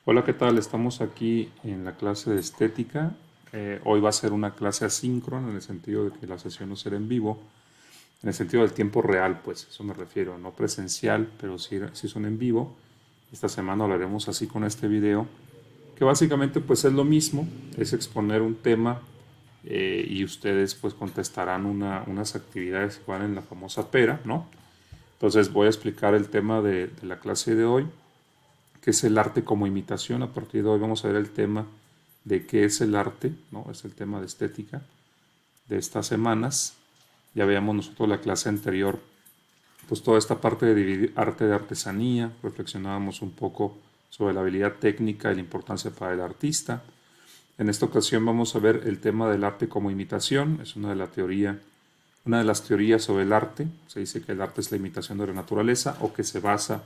Hola, ¿qué tal? Estamos aquí en la clase de estética. Hoy va a ser una clase asíncrona en el sentido de que la sesión no será en vivo, en el sentido del tiempo real, pues eso me refiero, no presencial, pero sí son en vivo. Esta semana lo haremos así con este video, que básicamente pues es lo mismo, es exponer un tema y ustedes pues contestarán unas actividades que van en la famosa pera, ¿no? Entonces voy a explicar el tema de la clase de hoy, que es el arte como imitación. A partir de hoy vamos a ver el tema de qué es el arte, ¿no? Es el tema de estética de estas semanas. Ya veíamos nosotros la clase anterior, pues toda esta parte de dividir arte de artesanía, reflexionábamos un poco sobre la habilidad técnica y la importancia para el artista. En esta ocasión vamos a ver el tema del arte como imitación, es una de las teorías sobre el arte. Se dice que el arte es la imitación de la naturaleza o que se basa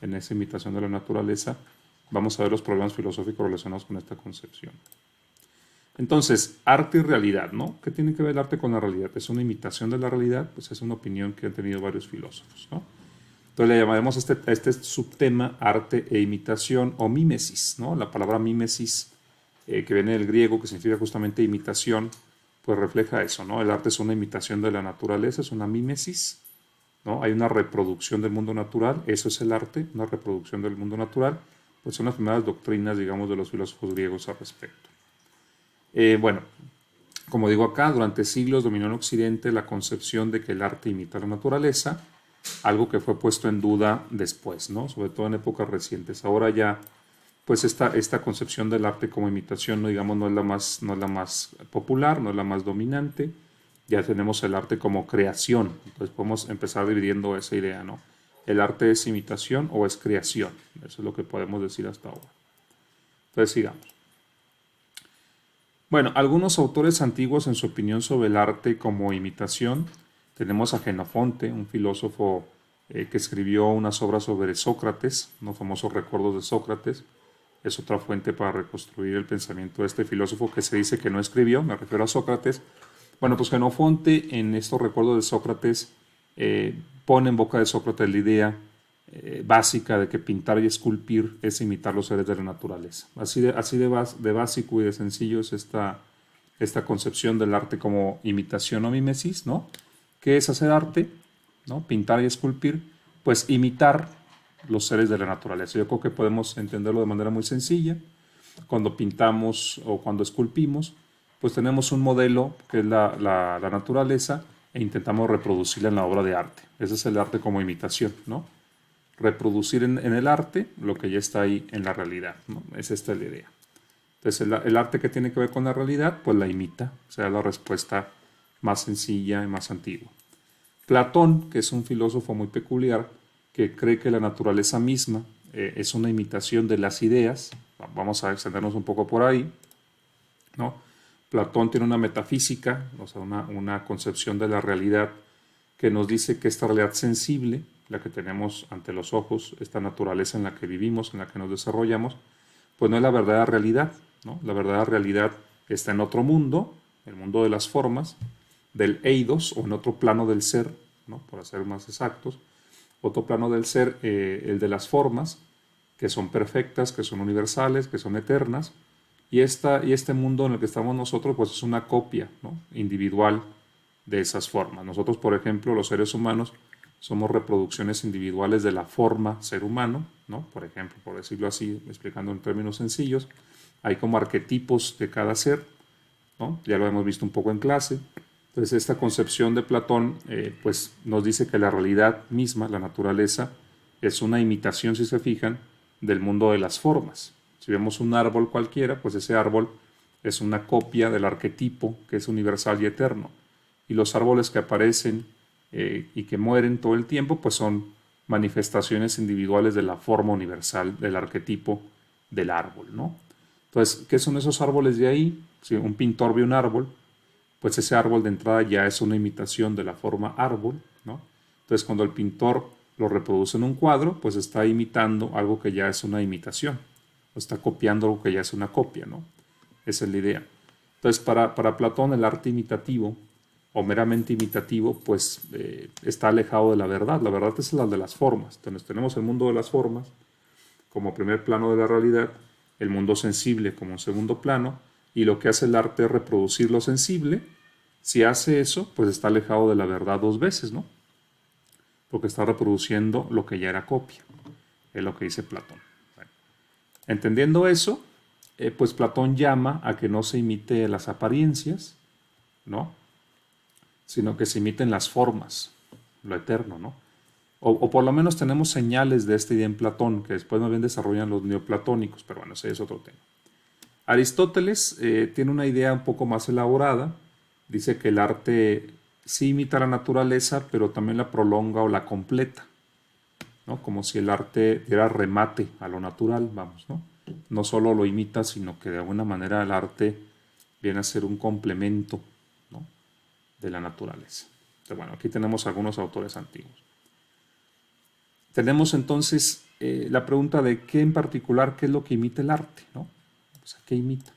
en esa imitación de la naturaleza. Vamos a ver los problemas filosóficos relacionados con esta concepción. Entonces, arte y realidad, ¿no? ¿Qué tiene que ver el arte con la realidad? ¿Es una imitación de la realidad? Pues es una opinión que han tenido varios filósofos, ¿no? Entonces le llamaremos a este subtema arte e imitación o mímesis, ¿no? La palabra mímesis, que viene del griego, que significa justamente imitación, pues refleja eso, ¿no? El arte es una imitación de la naturaleza, es una mímesis, ¿no? Hay una reproducción del mundo natural, eso es el arte, una reproducción del mundo natural, pues son las primeras doctrinas, digamos, de los filósofos griegos al respecto. Bueno, como digo acá, durante siglos dominó en Occidente la concepción de que el arte imita la naturaleza, algo que fue puesto en duda después, ¿no? Sobre todo en épocas recientes. Ahora ya, pues esta concepción del arte como imitación, no digamos, no es la más popular, no es la más dominante. Ya tenemos el arte como creación. Entonces podemos empezar dividiendo esa idea, ¿no? ¿El arte es imitación o es creación? Eso es lo que podemos decir hasta ahora. Entonces sigamos. Bueno, algunos autores antiguos en su opinión sobre el arte como imitación, tenemos a Jenofonte, un filósofo que escribió unas obras sobre Sócrates, unos famosos recuerdos de Sócrates. Es otra fuente para reconstruir el pensamiento de este filósofo que se dice que no escribió, me refiero a Sócrates. Bueno, pues Jenofonte en estos recuerdos de Sócrates pone en boca de Sócrates la idea básica de que pintar y esculpir es imitar los seres de la naturaleza. De básico y de sencillo es esta concepción del arte como imitación o mimesis, ¿no? ¿Qué es hacer arte? ¿No? Pintar y esculpir, pues imitar los seres de la naturaleza. Yo creo que podemos entenderlo de manera muy sencilla. Cuando pintamos o cuando esculpimos, pues tenemos un modelo que es la naturaleza e intentamos reproducirla en la obra de arte. Ese es el arte como imitación, ¿no? Reproducir en el arte lo que ya está ahí en la realidad, ¿no? Es esta la idea. Entonces el arte que tiene que ver con la realidad, pues la imita, o sea, la respuesta más sencilla y más antigua. Platón, que es un filósofo muy peculiar, que cree que la naturaleza misma es una imitación de las ideas, vamos a extendernos un poco por ahí, ¿no? Platón tiene una metafísica, o sea, una concepción de la realidad que nos dice que esta realidad sensible, la que tenemos ante los ojos, esta naturaleza en la que vivimos, en la que nos desarrollamos, pues no es la verdadera realidad, ¿no? La verdadera realidad está en otro mundo, el mundo de las formas, del eidos, o en otro plano del ser, ¿no? Por ser más exactos, otro plano del ser, el de las formas, que son perfectas, que son universales, que son eternas, y este mundo en el que estamos nosotros, pues es una copia, ¿no? Individual de esas formas. Nosotros, por ejemplo, los seres humanos, somos reproducciones individuales de la forma ser humano, ¿no? Por ejemplo, por decirlo así, explicando en términos sencillos, hay como arquetipos de cada ser, ¿no? Ya lo hemos visto un poco en clase. Entonces, esta concepción de Platón, pues nos dice que la realidad misma, la naturaleza, es una imitación, si se fijan, del mundo de las formas. Si vemos un árbol cualquiera, pues ese árbol es una copia del arquetipo que es universal y eterno. Y los árboles que aparecen y que mueren todo el tiempo, pues son manifestaciones individuales de la forma universal, del arquetipo del árbol, ¿no? Entonces, ¿qué son esos árboles de ahí? Si un pintor ve un árbol, pues ese árbol de entrada ya es una imitación de la forma árbol, ¿no? Entonces, cuando el pintor lo reproduce en un cuadro, pues está imitando algo que ya es una imitación, o está copiando algo que ya es una copia, ¿no? Esa es la idea. Entonces, para Platón, el arte imitativo o meramente imitativo, pues está alejado de la verdad. La verdad es la de las formas. Entonces, tenemos el mundo de las formas como primer plano de la realidad, el mundo sensible como un segundo plano, y lo que hace el arte es reproducir lo sensible. Si hace eso, pues está alejado de la verdad dos veces, ¿no? Porque está reproduciendo lo que ya era copia, es lo que dice Platón. Bueno, entendiendo eso, pues Platón llama a que no se imite las apariencias, ¿no? Sino que se imiten las formas, lo eterno, ¿no? O por lo menos tenemos señales de esta idea en Platón, que después más bien desarrollan los neoplatónicos, pero bueno, ese es otro tema. Aristóteles tiene una idea un poco más elaborada. Dice que el arte sí imita la naturaleza, pero también la prolonga o la completa, ¿no? Como si el arte diera remate a lo natural, vamos, ¿no? No solo lo imita, sino que de alguna manera el arte viene a ser un complemento, ¿no?, de la naturaleza. Entonces, bueno, aquí tenemos algunos autores antiguos. Tenemos entonces la pregunta de qué en particular, qué es lo que imita el arte, ¿no? O sea, ¿qué imita?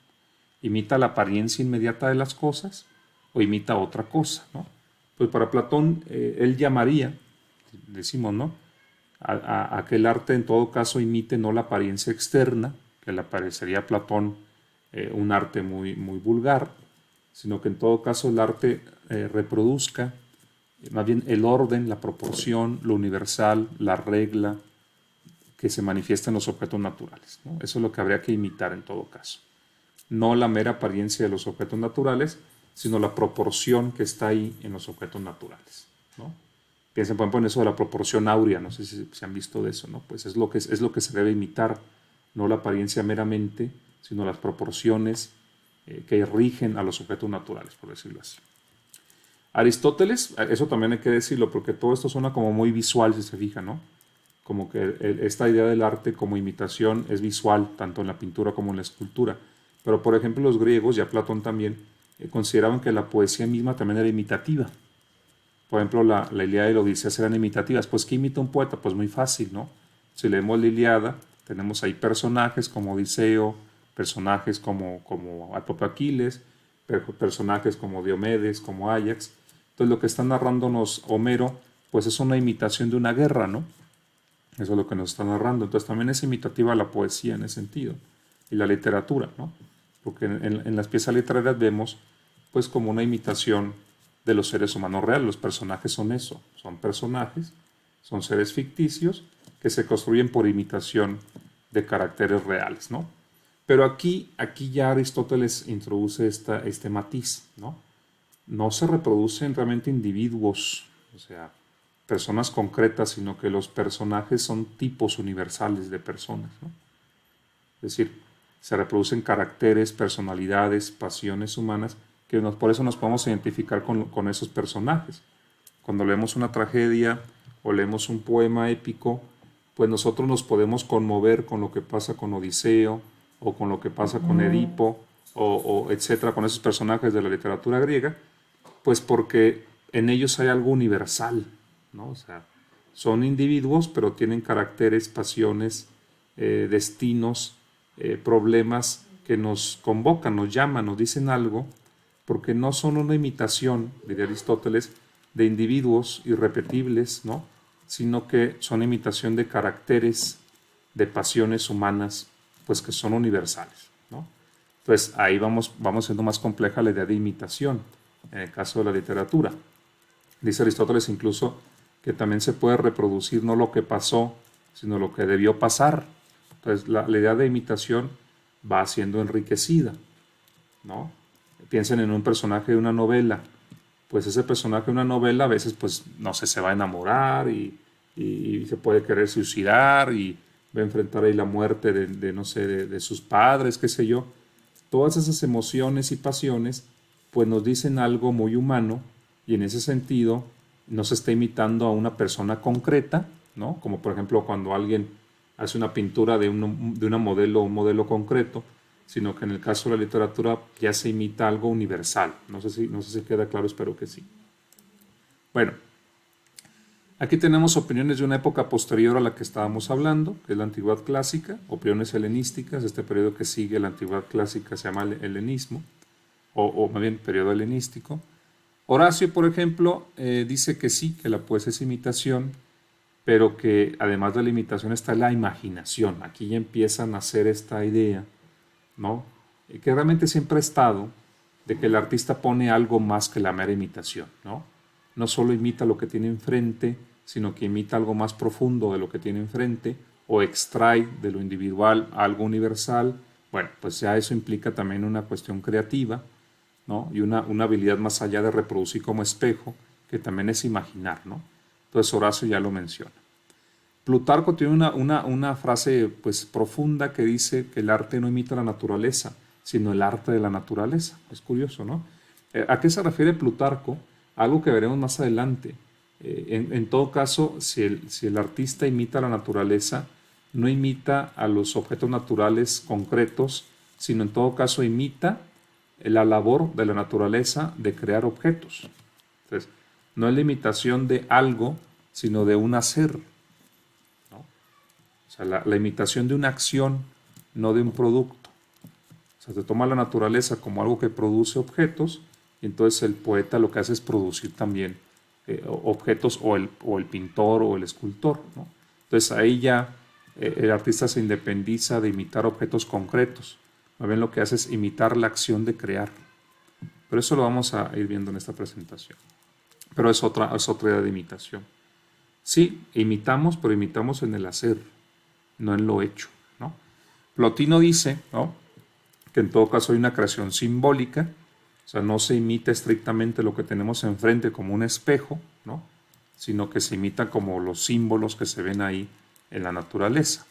¿Imita la apariencia inmediata de las cosas o imita otra cosa, ¿no? Pues para Platón, él llamaría, decimos, ¿no?, a que el arte en todo caso imite no la apariencia externa, que le parecería a Platón un arte muy, muy vulgar, sino que en todo caso el arte reproduzca más bien el orden, la proporción, lo universal, la regla que se manifiesta en los objetos naturales, ¿no? Eso es lo que habría que imitar en todo caso. No la mera apariencia de los objetos naturales, sino la proporción que está ahí en los objetos naturales, ¿no? Piensen, por ejemplo, en eso de la proporción áurea, no sé si se han visto de eso, ¿no? Pues es lo que se debe imitar, no la apariencia meramente, sino las proporciones que rigen a los objetos naturales, por decirlo así. Aristóteles, eso también hay que decirlo, porque todo esto suena como muy visual, si se fijan, ¿no? Como que esta idea del arte como imitación es visual, tanto en la pintura como en la escultura. Pero, por ejemplo, los griegos, ya Platón también, consideraban que la poesía misma también era imitativa. Por ejemplo, la Ilíada y la Odisea eran imitativas. Pues, ¿qué imita un poeta? Pues muy fácil, ¿no? Si leemos la Ilíada, tenemos ahí personajes como Odiseo, personajes como el propio Aquiles, personajes como Diomedes, como Áyax. Entonces, lo que está narrándonos Homero, pues es una imitación de una guerra, ¿no? Eso es lo que nos está narrando. Entonces, también es imitativa la poesía en ese sentido. Y la literatura, ¿no? Porque en las piezas literarias vemos, pues, como una imitación de los seres humanos reales. Los personajes son eso, son personajes, son seres ficticios que se construyen por imitación de caracteres reales, ¿no? Pero aquí ya Aristóteles introduce este matiz, ¿no? No se reproducen realmente individuos, o sea, personas concretas, sino que los personajes son tipos universales de personas, ¿no? Es decir, se reproducen caracteres, personalidades, pasiones humanas, que por eso nos podemos identificar con esos personajes. Cuando leemos una tragedia o leemos un poema épico, pues nosotros nos podemos conmover con lo que pasa con Odiseo o con lo que pasa con Edipo o etcétera, con esos personajes de la literatura griega, pues porque en ellos hay algo universal, ¿no? O sea, son individuos, pero tienen caracteres, pasiones, destinos, problemas que nos convocan, nos llaman, nos dicen algo, porque no son una imitación, diría Aristóteles, de individuos irrepetibles, ¿no?, sino que son imitación de caracteres, de pasiones humanas, pues que son universales, ¿no? Entonces ahí vamos siendo más compleja la idea de imitación, en el caso de la literatura. Dice Aristóteles incluso que también se puede reproducir no lo que pasó, sino lo que debió pasar. Entonces la idea de imitación va siendo enriquecida, ¿no? Piensen en un personaje de una novela. Pues ese personaje de una novela a veces, pues, no sé, se va a enamorar y se puede querer suicidar y va a enfrentar ahí la muerte no sé, de sus padres, qué sé yo. Todas esas emociones y pasiones, pues nos dicen algo muy humano y en ese sentido no se está imitando a una persona concreta, ¿no? Como por ejemplo cuando alguien hace una pintura de una modelo o un modelo concreto, sino que en el caso de la literatura ya se imita algo universal. No sé si queda claro, espero que sí. Bueno, aquí tenemos opiniones de una época posterior a la que estábamos hablando, que es la Antigüedad Clásica, opiniones helenísticas. Este periodo que sigue la Antigüedad Clásica se llama el helenismo, o más bien periodo helenístico. Horacio, por ejemplo, dice que sí, que la poesía es imitación, pero que además de la imitación está la imaginación. Aquí ya empiezan a hacer esta idea ¿no? Que realmente siempre ha estado, de que el artista pone algo más que la mera imitación, ¿no? No solo imita lo que tiene enfrente, sino que imita algo más profundo de lo que tiene enfrente, o extrae de lo individual algo universal. Bueno, pues ya eso implica también una cuestión creativa, ¿no? Y una habilidad más allá de reproducir como espejo, que también es imaginar, ¿no? Entonces Horacio ya lo menciona. Plutarco tiene una frase pues profunda que dice que el arte no imita la naturaleza, sino el arte de la naturaleza. Es curioso, ¿no? ¿A qué se refiere Plutarco? Algo que veremos más adelante. En todo caso, si el artista imita la naturaleza, no imita a los objetos naturales concretos, sino en todo caso imita la labor de la naturaleza de crear objetos. Entonces, no es la imitación de algo, sino de un hacer. O sea, la imitación de una acción, no de un producto. O sea, se toma la naturaleza como algo que produce objetos, y entonces el poeta lo que hace es producir también objetos, o el pintor o el escultor, ¿no? Entonces ahí ya el artista se independiza de imitar objetos concretos. Más bien lo que hace es imitar la acción de crear. Pero eso lo vamos a ir viendo en esta presentación. Pero es otra idea de imitación. Sí, imitamos, pero imitamos en el hacer, no en lo hecho, ¿no? Plotino dice, ¿no?, que en todo caso hay una creación simbólica, o sea, no se imita estrictamente lo que tenemos enfrente como un espejo, ¿no?, sino que se imita como los símbolos que se ven ahí en la naturaleza,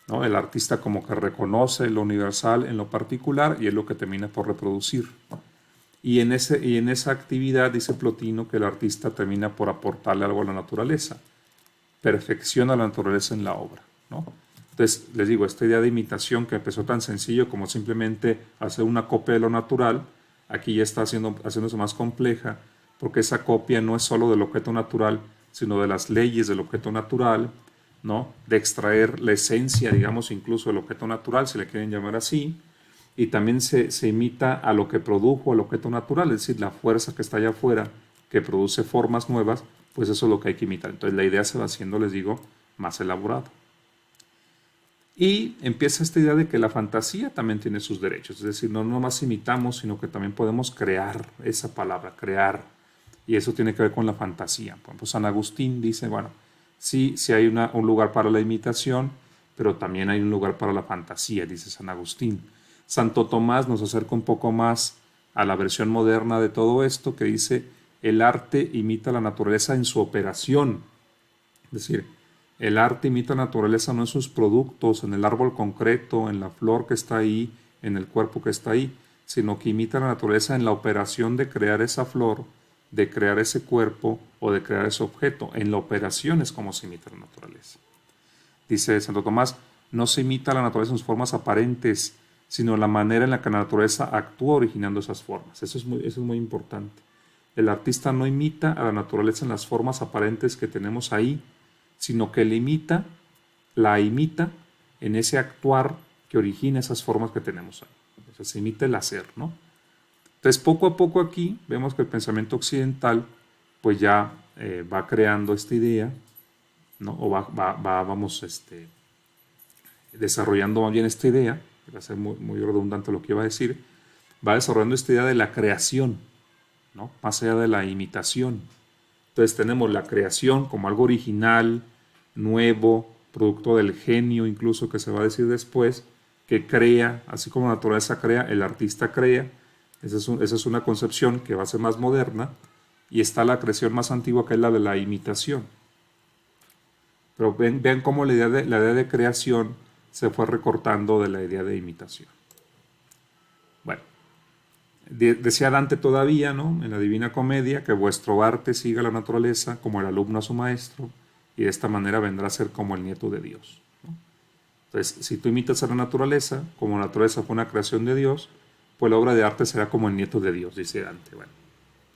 ¿no? El artista como que reconoce lo universal en lo particular y es lo que termina por reproducir. Y en esa actividad dice Plotino que el artista termina por aportarle algo a la naturaleza, perfecciona la naturaleza en la obra, ¿no? Entonces, les digo, esta idea de imitación que empezó tan sencillo como simplemente hacer una copia de lo natural, aquí ya está haciéndose más compleja, porque esa copia no es solo del objeto natural, sino de las leyes del objeto natural, ¿no? De extraer la esencia, digamos, incluso del objeto natural, si le quieren llamar así, y también se imita a lo que produjo el objeto natural, es decir, la fuerza que está allá afuera, que produce formas nuevas, pues eso es lo que hay que imitar. Entonces la idea se va haciendo, les digo, más elaborada. Y empieza esta idea de que la fantasía también tiene sus derechos, es decir, no nomás imitamos, sino que también podemos crear esa palabra, crear, y eso tiene que ver con la fantasía. Por ejemplo, San Agustín dice, bueno, sí hay un lugar para la imitación, pero también hay un lugar para la fantasía, dice San Agustín. Santo Tomás nos acerca un poco más a la versión moderna de todo esto, que dice, el arte imita la naturaleza en su operación, es decir, el arte imita la naturaleza no en sus productos, en el árbol concreto, en la flor que está ahí, en el cuerpo que está ahí, sino que imita la naturaleza en la operación de crear esa flor, de crear ese cuerpo o de crear ese objeto. En la operación es como se imita la naturaleza. Dice Santo Tomás, no se imita la naturaleza en sus formas aparentes, sino la manera en la que la naturaleza actúa originando esas formas. Eso es muy importante. El artista no imita a la naturaleza en las formas aparentes que tenemos ahí, sino que la imita en ese actuar que origina esas formas que tenemos ahí. O sea, se imita el hacer, ¿no? Entonces, poco a poco aquí vemos que el pensamiento occidental pues ya va creando esta idea, ¿no? O vamos desarrollando más bien esta idea, va a ser muy redundante lo que iba a decir, va desarrollando esta idea de la creación, ¿no?, más allá de la imitación. Entonces tenemos la creación como algo original, nuevo, producto del genio incluso, que se va a decir después, que crea, así como la naturaleza crea, el artista crea. Esa es una concepción que va a ser más moderna, y está la creación más antigua, que es la de la imitación. Pero vean cómo la idea de creación se fue recortando de la idea de imitación. Bueno, decía Dante todavía, ¿no?, en la Divina Comedia, que vuestro arte siga la naturaleza como el alumno a su maestro, y de esta manera vendrá a ser como el nieto de Dios, ¿no? Entonces, si tú imitas a la naturaleza, como la naturaleza fue una creación de Dios, pues la obra de arte será como el nieto de Dios, dice Dante. Bueno,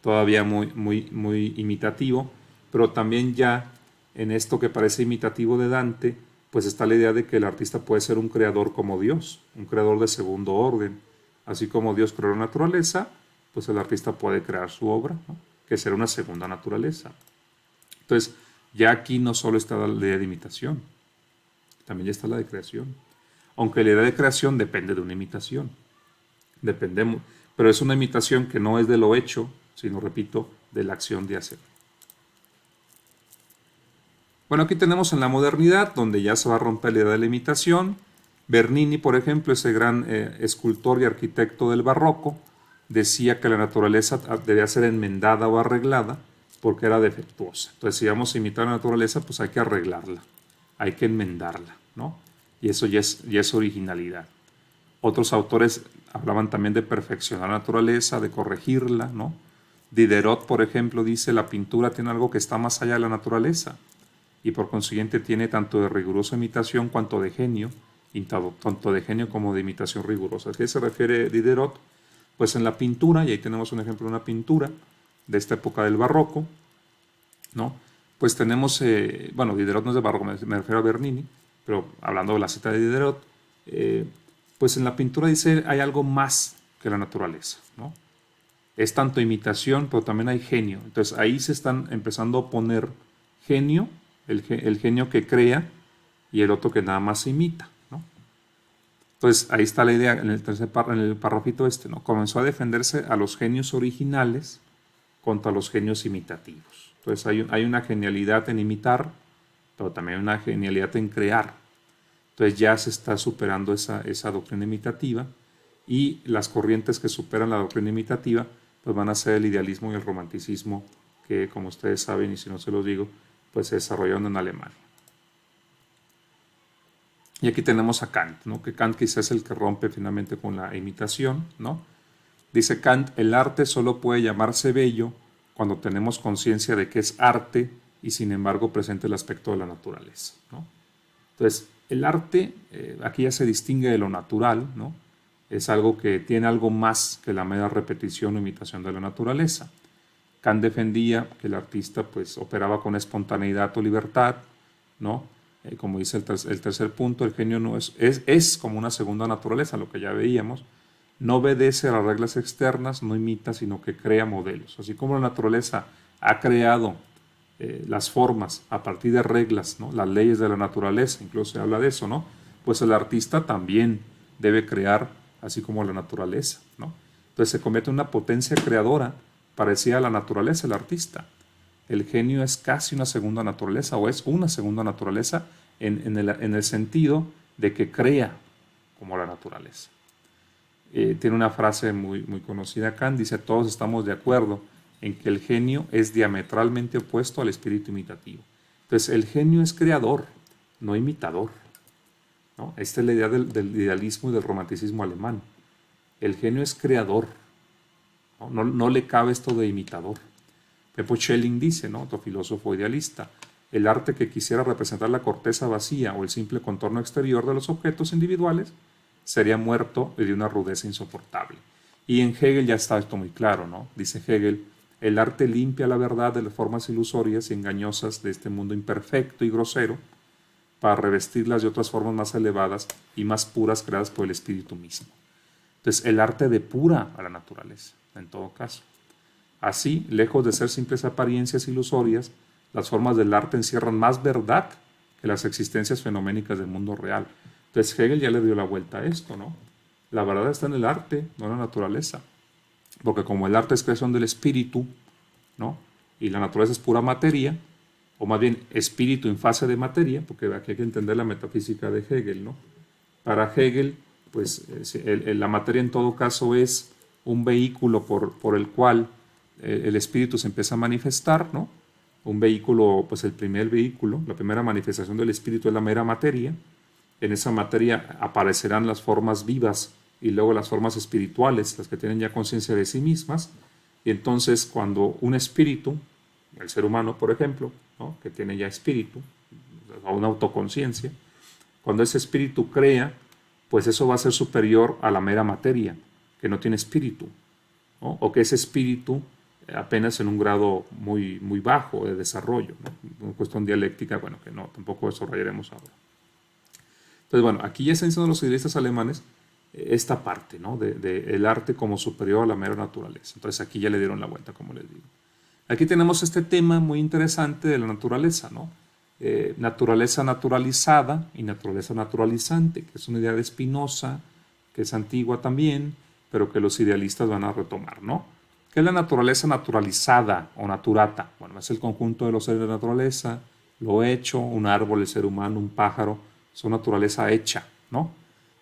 todavía muy imitativo, pero también ya en esto que parece imitativo de Dante, pues está la idea de que el artista puede ser un creador como Dios, un creador de segundo orden. Así como Dios creó la naturaleza, pues el artista puede crear su obra, ¿no?, que será una segunda naturaleza. Entonces, ya aquí no solo está la idea de imitación, también ya está la de creación. Aunque la idea de creación depende de una imitación. Dependemos, pero es una imitación que no es de lo hecho, sino, repito, de la acción de hacer. Bueno, aquí tenemos en la modernidad, donde ya se va a romper la idea de la imitación. Bernini, por ejemplo, ese gran escultor y arquitecto del barroco, decía que la naturaleza debía ser enmendada o arreglada porque era defectuosa. Entonces, si vamos a imitar la naturaleza, pues hay que arreglarla, hay que enmendarla, ¿no? Y eso ya es originalidad. Otros autores hablaban también de perfeccionar la naturaleza, de corregirla, ¿no? Diderot, por ejemplo, dice la pintura tiene algo que está más allá de la naturaleza y por consiguiente tiene tanto de rigurosa imitación cuanto de genio, tanto de genio como de imitación rigurosa. ¿A qué se refiere Diderot? Pues en la pintura, y ahí tenemos un ejemplo de una pintura de esta época del barroco, ¿no? Pues tenemos, bueno, Diderot no es de barroco, me refiero a Bernini, pero hablando de la cita de Diderot, pues en la pintura dice hay algo más que la naturaleza, ¿no? Es tanto imitación, pero también hay genio. Entonces ahí se están empezando a poner genio, el genio que crea y el otro que nada más imita, ¿no? Entonces ahí está la idea en el párrafito este, ¿no? Comenzó a defenderse a los genios originales contra los genios imitativos. Entonces hay una genialidad en imitar, pero también hay una genialidad en crear. Entonces ya se está superando esa doctrina imitativa y las corrientes que superan la doctrina imitativa pues van a ser el idealismo y el romanticismo que, como ustedes saben y si no se los digo, pues se desarrollaron en Alemania. Y aquí tenemos a Kant, ¿no? Que Kant quizás es el que rompe finalmente con la imitación, ¿no? Dice Kant, el arte solo puede llamarse bello cuando tenemos conciencia de que es arte y sin embargo presenta el aspecto de la naturaleza, ¿no? Entonces, el arte aquí ya se distingue de lo natural, ¿no? Es algo que tiene algo más que la mera repetición o imitación de la naturaleza. Kant defendía que el artista pues operaba con espontaneidad o libertad, ¿no? Como dice el tercer punto, el genio no es como una segunda naturaleza, lo que ya veíamos. No obedece a las reglas externas, no imita, sino que crea modelos. Así como la naturaleza ha creado las formas a partir de reglas, ¿no? Las leyes de la naturaleza, incluso se habla de eso, ¿no? Pues el artista también debe crear así como la naturaleza, ¿no? Entonces se convierte en una potencia creadora parecida a la naturaleza, el artista. El genio es casi una segunda naturaleza o es una segunda naturaleza en el sentido de que crea como la naturaleza. Tiene una frase muy, muy conocida, Kant, dice, todos estamos de acuerdo en que el genio es diametralmente opuesto al espíritu imitativo. Entonces, el genio es creador, no imitador, ¿no? Esta es la idea del idealismo y del romanticismo alemán. El genio es creador, ¿no? No le cabe esto de imitador. Pepo Schelling dice, ¿no? Otro filósofo idealista, el arte que quisiera representar la corteza vacía o el simple contorno exterior de los objetos individuales sería muerto de una rudeza insoportable. Y en Hegel ya está esto muy claro, ¿no? Dice Hegel, el arte limpia la verdad de las formas ilusorias y engañosas de este mundo imperfecto y grosero para revestirlas de otras formas más elevadas y más puras creadas por el espíritu mismo. Entonces, el arte depura a la naturaleza, en todo caso. Así, lejos de ser simples apariencias ilusorias, las formas del arte encierran más verdad que las existencias fenoménicas del mundo real. Entonces Hegel ya le dio la vuelta a esto, ¿no? La verdad está en el arte, no en la naturaleza. Porque como el arte es creación del espíritu, ¿no? Y la naturaleza es pura materia, o más bien espíritu en fase de materia, porque aquí hay que entender la metafísica de Hegel, ¿no? Para Hegel, pues la materia en todo caso es un vehículo por el cual el espíritu se empieza a manifestar, ¿no? Un vehículo, pues el primer vehículo, la primera manifestación del espíritu es la mera materia. En esa materia aparecerán las formas vivas y luego las formas espirituales, las que tienen ya conciencia de sí mismas. Y entonces cuando un espíritu, el ser humano por ejemplo, ¿no? Que tiene ya espíritu, o una autoconciencia, cuando ese espíritu crea, pues eso va a ser superior a la mera materia, que no tiene espíritu, ¿no? O que ese espíritu apenas en un grado muy, muy bajo de desarrollo, ¿no? Una cuestión dialéctica, bueno, que no, tampoco desarrollaremos ahora. Entonces, bueno, aquí ya están diciendo los idealistas alemanes esta parte, ¿no? De el arte como superior a la mera naturaleza. Entonces aquí ya le dieron la vuelta, como les digo. Aquí tenemos este tema muy interesante de la naturaleza, ¿no? naturaleza naturalizada y naturaleza naturalizante, que es una idea de Spinoza, que es antigua también, pero que los idealistas van a retomar, ¿no? ¿Qué es la naturaleza naturalizada o naturata? Bueno, es el conjunto de los seres de la naturaleza, lo hecho, un árbol, el ser humano, un pájaro, son naturaleza hecha, ¿no?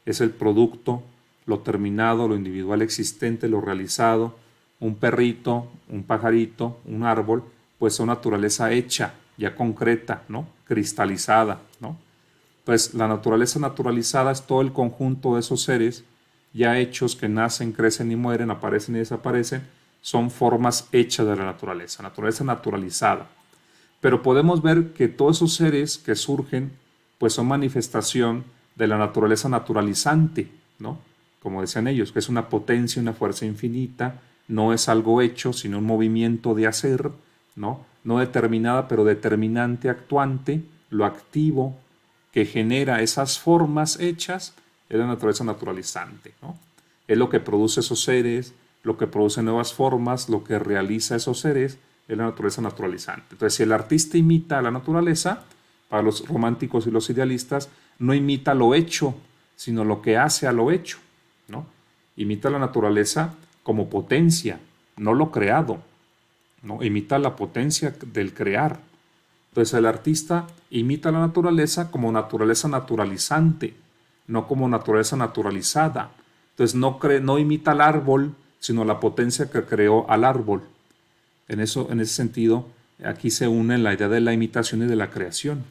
Es el producto, lo terminado, lo individual existente, lo realizado, un perrito, un pajarito, un árbol, pues son naturaleza hecha, ya concreta, ¿no? Cristalizada, ¿no? Pues la naturaleza naturalizada es todo el conjunto de esos seres ya hechos que nacen, crecen y mueren, aparecen y desaparecen, son formas hechas de la naturaleza naturalizada. Pero podemos ver que todos esos seres que surgen, pues son manifestación de la naturaleza naturalizante, ¿no? Como decían ellos, que es una potencia, una fuerza infinita, no es algo hecho, sino un movimiento de hacer, ¿no? No determinada, pero determinante, actuante, lo activo que genera esas formas hechas es la naturaleza naturalizante, ¿no? Es lo que produce esos seres, lo que produce nuevas formas, lo que realiza esos seres es la naturaleza naturalizante. Entonces, si el artista imita a la naturaleza, para los románticos y los idealistas, no imita lo hecho, sino lo que hace a lo hecho, ¿no? Imita la naturaleza como potencia, no lo creado, ¿no? Imita la potencia del crear. Entonces el artista imita la naturaleza como naturaleza naturalizante, no como naturaleza naturalizada. Entonces no imita al árbol, sino la potencia que creó al árbol. En ese sentido, aquí se une la idea de la imitación y de la creación.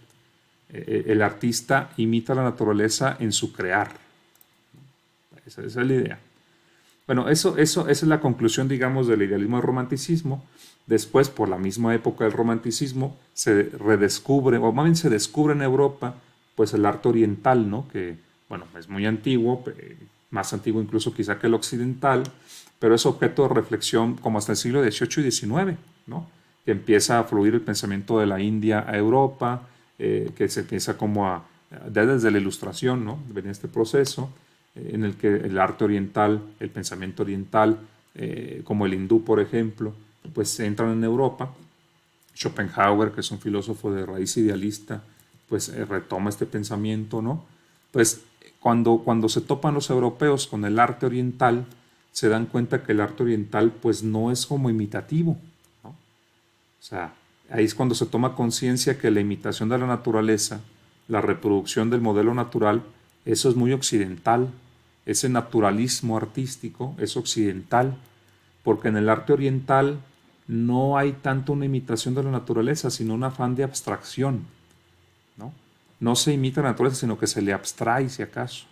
El artista imita la naturaleza en su crear. Esa es la idea. Bueno, esa es la conclusión, digamos, del idealismo y romanticismo. Después, por la misma época del romanticismo, se redescubre, o más bien se descubre en Europa, pues el arte oriental, ¿no? Que, bueno, es muy antiguo, más antiguo incluso quizá que el occidental, pero es objeto de reflexión como hasta el siglo XVIII y XIX, ¿no? Que empieza a fluir el pensamiento de la India a Europa, que se empieza como desde la Ilustración, ¿no? Venía este proceso en el que el arte oriental, el pensamiento oriental, como el hindú, por ejemplo, pues entran en Europa. Schopenhauer, que es un filósofo de raíz idealista, pues retoma este pensamiento, ¿no? Pues cuando se topan los europeos con el arte oriental, se dan cuenta que el arte oriental pues no es como imitativo, ¿no? O sea, ahí es cuando se toma conciencia que la imitación de la naturaleza, la reproducción del modelo natural, eso es muy occidental. Ese naturalismo artístico es occidental, porque en el arte oriental no hay tanto una imitación de la naturaleza, sino un afán de abstracción, ¿no? No se imita la naturaleza, sino que se le abstrae, si acaso.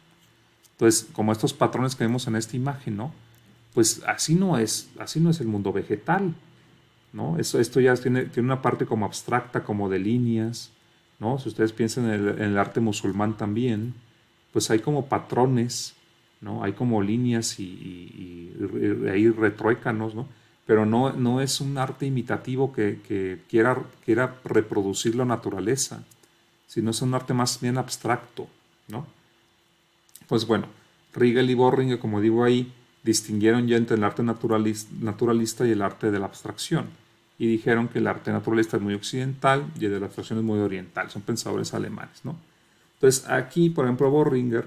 Entonces, como estos patrones que vemos en esta imagen, ¿no? Pues así no es el mundo vegetal, ¿no? Esto ya tiene una parte como abstracta, como de líneas, ¿no? Si ustedes piensan en el arte musulmán también, pues hay como patrones, ¿no? Hay como líneas y ahí retruécanos, ¿no? Pero no es un arte imitativo que quiera reproducir la naturaleza, sino es un arte más bien abstracto, ¿no? Pues bueno, Riegel y Boehringer, como digo ahí, distinguieron ya entre el arte naturalista y el arte de la abstracción, y dijeron que el arte naturalista es muy occidental y el de la abstracción es muy oriental. Son pensadores alemanes, ¿no? Entonces aquí, por ejemplo, Boehringer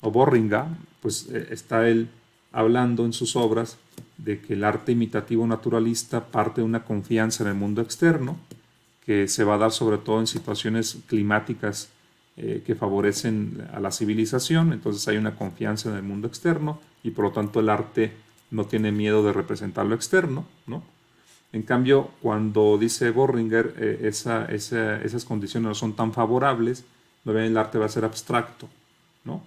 o Borringa, pues está él hablando en sus obras de que el arte imitativo naturalista parte de una confianza en el mundo externo, que se va a dar sobre todo en situaciones climáticas que favorecen a la civilización. Entonces hay una confianza en el mundo externo y por lo tanto el arte no tiene miedo de representar lo externo, ¿no? En cambio, cuando dice Boehringer, esas condiciones no son tan favorables, el arte va a ser abstracto, ¿no?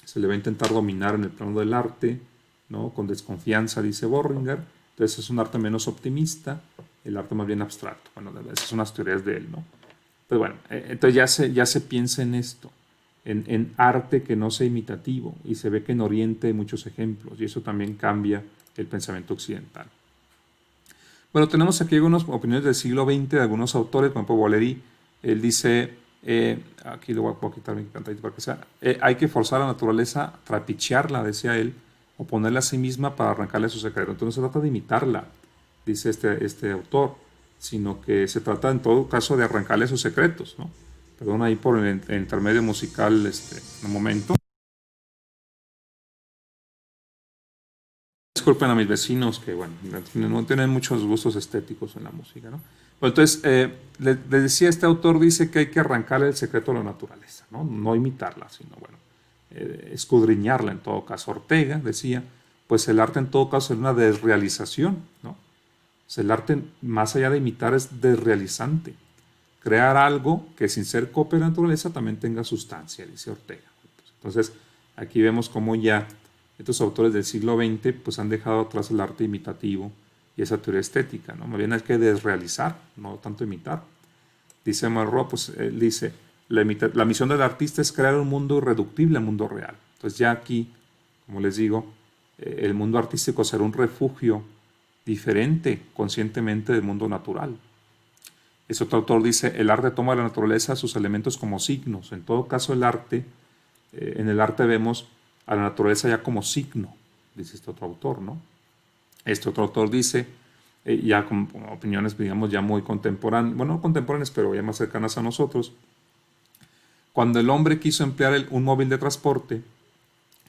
Se le va a intentar dominar en el plano del arte, ¿no? Con desconfianza, dice Boehringer. Entonces es un arte menos optimista, el arte más bien abstracto. Bueno, esas son las teorías de él, ¿no? Pues bueno, entonces ya se piensa en esto, en arte que no sea imitativo, y se ve que en Oriente hay muchos ejemplos, y eso también cambia el pensamiento occidental. Bueno, tenemos aquí algunas opiniones del siglo XX de algunos autores, por ejemplo, Valéry, él dice, aquí lo voy a quitar mi pantalla para que sea, hay que forzar a la naturaleza, trapichearla, decía él, o ponerla a sí misma para arrancarle su secreto. Entonces no se trata de imitarla, dice este autor, sino que se trata en todo caso de arrancarle sus secretos, ¿no? Perdón ahí por el intermedio musical un momento. Disculpen a mis vecinos que, bueno, no tienen muchos gustos estéticos en la música, ¿no? Bueno, entonces, les decía, este autor dice que hay que arrancarle el secreto a la naturaleza, ¿no? No imitarla, sino, bueno, escudriñarla en todo caso. Ortega decía, pues el arte en todo caso es una desrealización, ¿no? O sea, el arte, más allá de imitar, es desrealizante. Crear algo que sin ser copia de la naturaleza también tenga sustancia, dice Ortega. Entonces, aquí vemos cómo ya estos autores del siglo XX pues, han dejado atrás el arte imitativo y esa teoría estética, ¿no? Más bien hay que desrealizar, no tanto imitar. Dice Monroe, pues él dice, la misión del artista es crear un mundo irreductible al mundo real. Entonces ya aquí, como les digo, el mundo artístico será un refugio diferente conscientemente del mundo natural. Este otro autor dice, el arte toma de la naturaleza sus elementos como signos. En todo caso, el arte, en el arte vemos a la naturaleza ya como signo, dice este otro autor, ¿no? Este otro autor dice, ya con opiniones, digamos, ya muy contemporáneas, bueno, no contemporáneas, pero ya más cercanas a nosotros, cuando el hombre quiso emplear un móvil de transporte,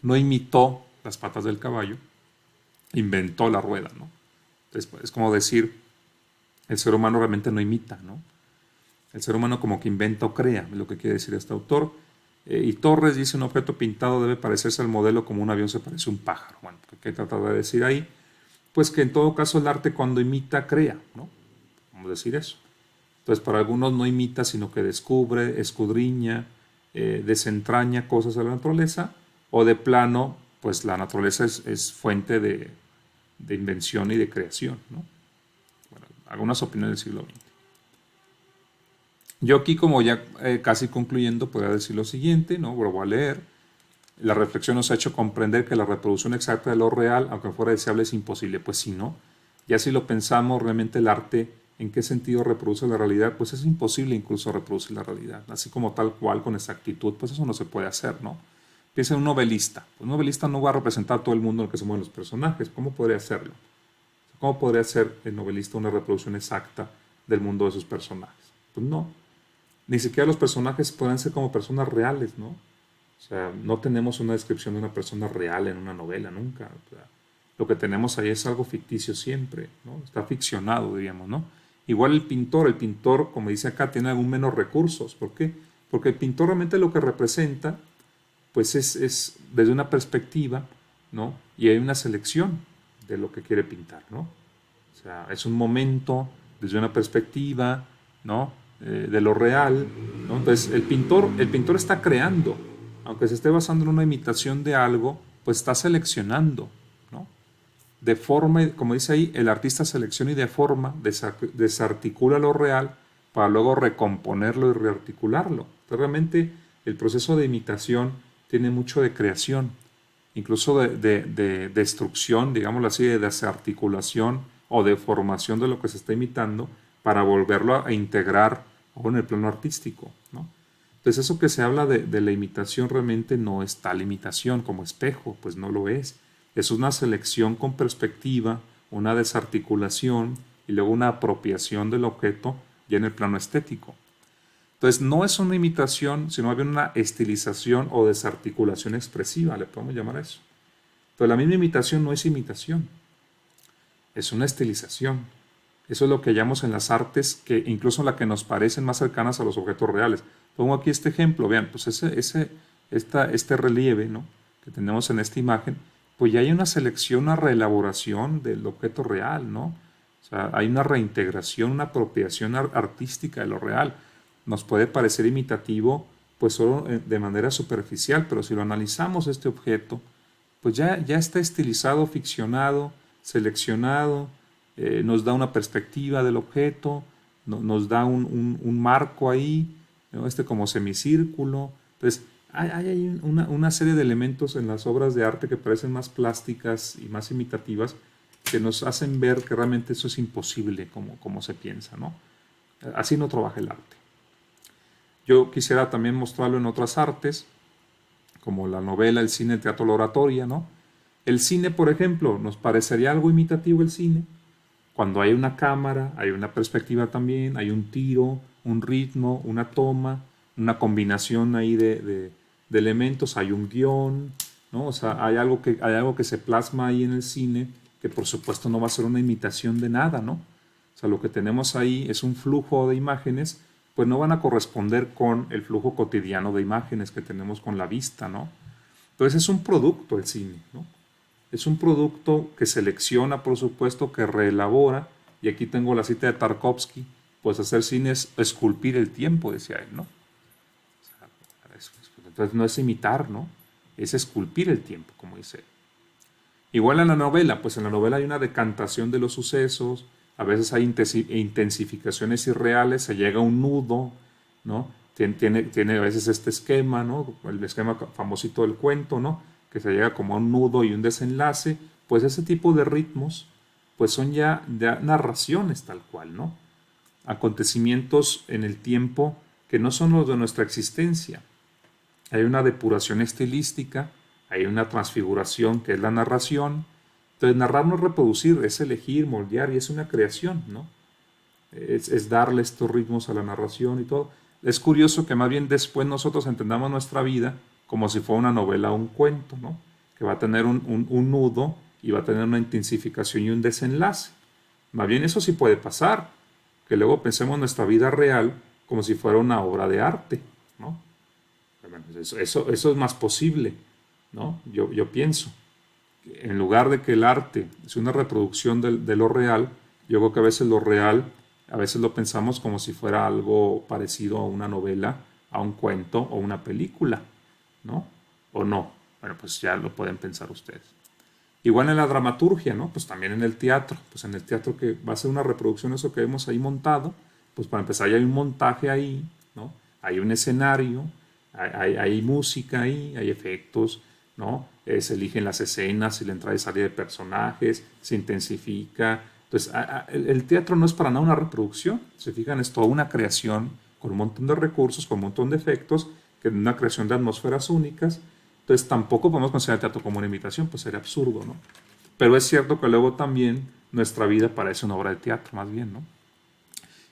no imitó las patas del caballo, inventó la rueda, ¿no? Entonces, es como decir, el ser humano realmente no imita, ¿no? El ser humano como que inventa o crea, es lo que quiere decir este autor. Y Torres dice, un objeto pintado debe parecerse al modelo como un avión se parece a un pájaro. Bueno, ¿qué trata de decir ahí? Pues que en todo caso el arte cuando imita, crea, ¿no? Vamos a decir eso. Entonces, para algunos no imita, sino que descubre, escudriña, desentraña cosas de la naturaleza, o de plano, pues la naturaleza es fuente de invención y de creación, ¿no? Bueno, algunas opiniones del siglo XX. Yo aquí, como ya casi concluyendo, podría decir lo siguiente, ¿no? Vuelvo a leer. La reflexión nos ha hecho comprender que la reproducción exacta de lo real, aunque fuera deseable, es imposible. Pues sí, ¿no? Ya si lo pensamos, realmente el arte, ¿en qué sentido reproduce la realidad? Pues es imposible incluso reproducir la realidad. Así como tal cual, con exactitud, pues eso no se puede hacer, ¿no? Piensa en un novelista. Pues un novelista no va a representar a todo el mundo en el que se mueven los personajes. ¿Cómo podría hacerlo? ¿Cómo podría hacer el novelista una reproducción exacta del mundo de sus personajes? Pues no. Ni siquiera los personajes pueden ser como personas reales, ¿no? O sea, no tenemos una descripción de una persona real en una novela nunca. O sea, lo que tenemos ahí es algo ficticio siempre, ¿no? Está ficcionado, diríamos, ¿no? Igual el pintor, como dice acá, tiene aún menos recursos. ¿Por qué? Porque el pintor realmente lo que representa, pues es desde una perspectiva, ¿no? Y hay una selección de lo que quiere pintar, ¿no? O sea, es un momento desde una perspectiva, ¿no? De lo real, ¿no? Entonces el pintor está creando, aunque se esté basando en una imitación de algo, pues está seleccionando, ¿no? Deforma, como dice ahí, el artista selecciona y deforma, desarticula lo real para luego recomponerlo y rearticularlo. Entonces, realmente el proceso de imitación tiene mucho de creación, incluso de destrucción, digámoslo así, de desarticulación o deformación de lo que se está imitando para volverlo a integrar en el plano artístico, ¿no? Entonces eso que se habla de la imitación realmente no es tal imitación como espejo, pues no lo es. Es una selección con perspectiva, una desarticulación y luego una apropiación del objeto ya en el plano estético. Entonces no es una imitación, sino había una estilización o desarticulación expresiva, le podemos llamar a eso. Pero la misma imitación no es imitación, es una estilización. Eso es lo que hallamos en las artes, que incluso la que nos parecen más cercanas a los objetos reales. Pongo aquí este ejemplo, vean, pues este relieve, ¿no?, que tenemos en esta imagen, pues ya hay una selección, una reelaboración del objeto real, ¿no? O sea, hay una reintegración, una apropiación artística de lo real. Nos puede parecer imitativo, pues solo de manera superficial, pero si lo analizamos este objeto, pues ya está estilizado, ficcionado, seleccionado, nos da una perspectiva del objeto, nos da un marco ahí, ¿no? Como semicírculo. Entonces, hay una serie de elementos en las obras de arte que parecen más plásticas y más imitativas, que nos hacen ver que realmente eso es imposible como se piensa, ¿no? Así no trabaja el arte. Yo quisiera también mostrarlo en otras artes, como la novela, el cine, el teatro, la oratoria, ¿no? El cine, por ejemplo, ¿nos parecería algo imitativo el cine? Cuando hay una cámara, hay una perspectiva también, hay un tiro, un ritmo, una toma, una combinación ahí de elementos, hay un guión, ¿no? O sea, hay algo que se plasma ahí en el cine que por supuesto no va a ser una imitación de nada, ¿no? O sea, lo que tenemos ahí es un flujo de imágenes, pues no van a corresponder con el flujo cotidiano de imágenes que tenemos con la vista, ¿no? Entonces es un producto el cine, ¿no? Es un producto que selecciona, por supuesto, que reelabora, y aquí tengo la cita de Tarkovsky, pues hacer cine es esculpir el tiempo, decía él, ¿no? Entonces no es imitar, ¿no? Es esculpir el tiempo, como dice él. Igual en la novela, pues en la novela hay una decantación de los sucesos, a veces hay intensificaciones irreales, se llega a un nudo, ¿no? Tiene a veces este esquema, ¿no? El esquema famosito del cuento, ¿no? Que se llega como a un nudo y un desenlace, pues ese tipo de ritmos, pues son ya narraciones tal cual, ¿no? Acontecimientos en el tiempo que no son los de nuestra existencia. Hay una depuración estilística, hay una transfiguración que es la narración. Entonces narrar no es reproducir, es elegir, moldear y es una creación, ¿no? Es darle estos ritmos a la narración y todo. Es curioso que más bien después nosotros entendamos nuestra vida como si fuera una novela o un cuento, ¿no? Que va a tener un nudo y va a tener una intensificación y un desenlace. Más bien eso sí puede pasar, que luego pensemos nuestra vida real como si fuera una obra de arte, ¿no? Bueno, eso es más posible, ¿no? Yo pienso. En lugar de que el arte es una reproducción de lo real, yo creo que a veces lo real, a veces lo pensamos como si fuera algo parecido a una novela, a un cuento o una película, ¿no? O no. Bueno, pues ya lo pueden pensar ustedes. Igual en la dramaturgia, ¿no? Pues también en el teatro. Pues en el teatro que va a ser una reproducción de eso que vemos ahí montado, pues para empezar ya hay un montaje ahí, ¿no? Hay un escenario, hay música ahí, hay efectos, ¿no? Se eligen las escenas y la entrada y salida de personajes, se intensifica. Entonces, el teatro no es para nada una reproducción, se fijan, es toda una creación con un montón de recursos, con un montón de efectos, que es una creación de atmósferas únicas. Entonces, tampoco podemos considerar el teatro como una imitación, pues sería absurdo, ¿no? Pero es cierto que luego también nuestra vida parece una obra de teatro, más bien, ¿no?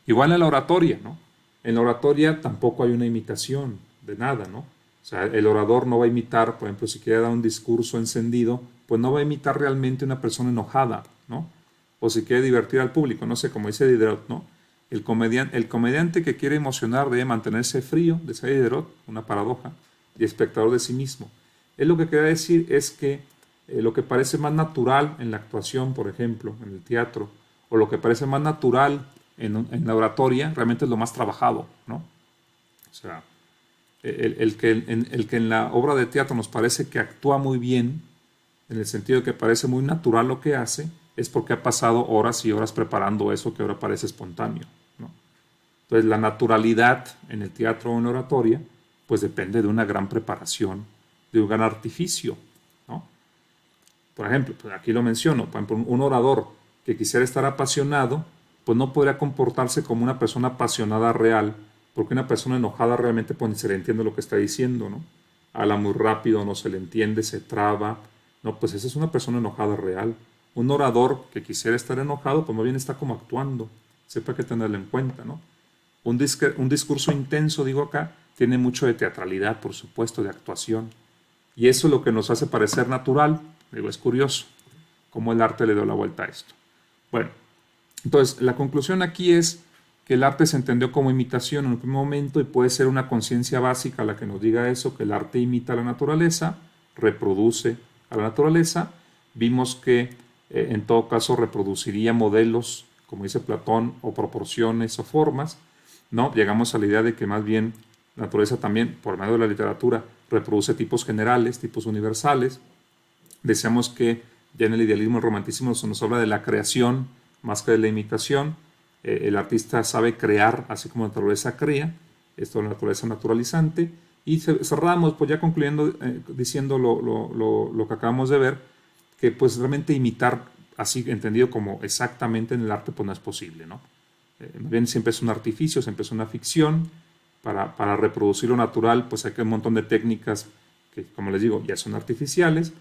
Igual en la oratoria, ¿no? En la oratoria tampoco hay una imitación de nada, ¿no? O sea, el orador no va a imitar, por ejemplo, si quiere dar un discurso encendido, pues no va a imitar realmente una persona enojada, ¿no? O si quiere divertir al público, no sé, como dice Diderot, ¿no? El comediante que quiere emocionar debe mantenerse frío, decía Diderot, una paradoja, y espectador de sí mismo. Él lo que quería decir es que lo que parece más natural en la actuación, por ejemplo, en el teatro, o lo que parece más natural en la oratoria, realmente es lo más trabajado, ¿no? O sea, el que en la obra de teatro nos parece que actúa muy bien, en el sentido de que parece muy natural lo que hace, es porque ha pasado horas y horas preparando eso que ahora parece espontáneo, ¿no? Entonces la naturalidad en el teatro o en la oratoria, pues depende de una gran preparación, de un gran artificio, ¿no? Por ejemplo, pues aquí lo menciono, por ejemplo, un orador que quisiera estar apasionado, pues no podría comportarse como una persona apasionada real, porque una persona enojada realmente pues ni se le entiende lo que está diciendo, ¿no? Habla muy rápido, no se le entiende, se traba. No, pues esa es una persona enojada real. Un orador que quisiera estar enojado, pues más bien está como actuando. Sepa que tenerlo en cuenta, ¿no? Un discurso intenso, digo acá, tiene mucho de teatralidad, por supuesto, de actuación. Y eso es lo que nos hace parecer natural. Digo, es curioso cómo el arte le dio la vuelta a esto. Bueno, entonces la conclusión aquí es que el arte se entendió como imitación en un primer momento y puede ser una conciencia básica la que nos diga eso, que el arte imita a la naturaleza, reproduce a la naturaleza. Vimos que en todo caso reproduciría modelos, como dice Platón, o proporciones o formas, ¿no? Llegamos a la idea de que más bien la naturaleza también, por medio de la literatura, reproduce tipos generales, tipos universales. Decíamos que ya en el idealismo, el romanticismo se nos habla de la creación más que de la imitación. El artista sabe crear así como la naturaleza crea, esto es la naturaleza naturalizante. Y cerramos, pues ya concluyendo, diciendo lo que acabamos de ver, que pues realmente imitar, así entendido como exactamente en el arte, pues no es posible, ¿no? Bien, siempre es un artificio, siempre es una ficción. Para reproducir lo natural, pues hay un montón de técnicas que, como les digo, ya son artificiales.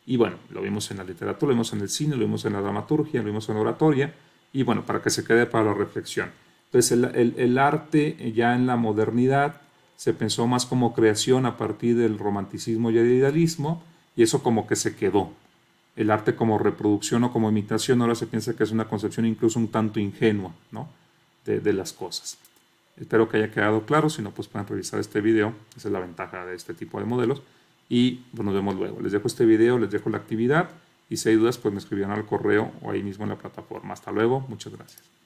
Y bueno, lo vimos en la literatura, lo vimos en el cine, lo vimos en la dramaturgia, lo vimos en la oratoria. y bueno, para que se quede para la reflexión. Entonces el arte ya en la modernidad se pensó más como creación a partir del romanticismo y el idealismo, y eso como que se quedó. El arte como reproducción o como imitación ahora se piensa que es una concepción incluso un tanto ingenua, ¿no? de las cosas. Espero que haya quedado claro, si no pues pueden revisar este video, esa es la ventaja de este tipo de modelos, y pues nos vemos luego. Les dejo este video, les dejo la actividad, y si hay dudas pues me escribirán al correo o ahí mismo en la plataforma. Hasta luego, muchas gracias.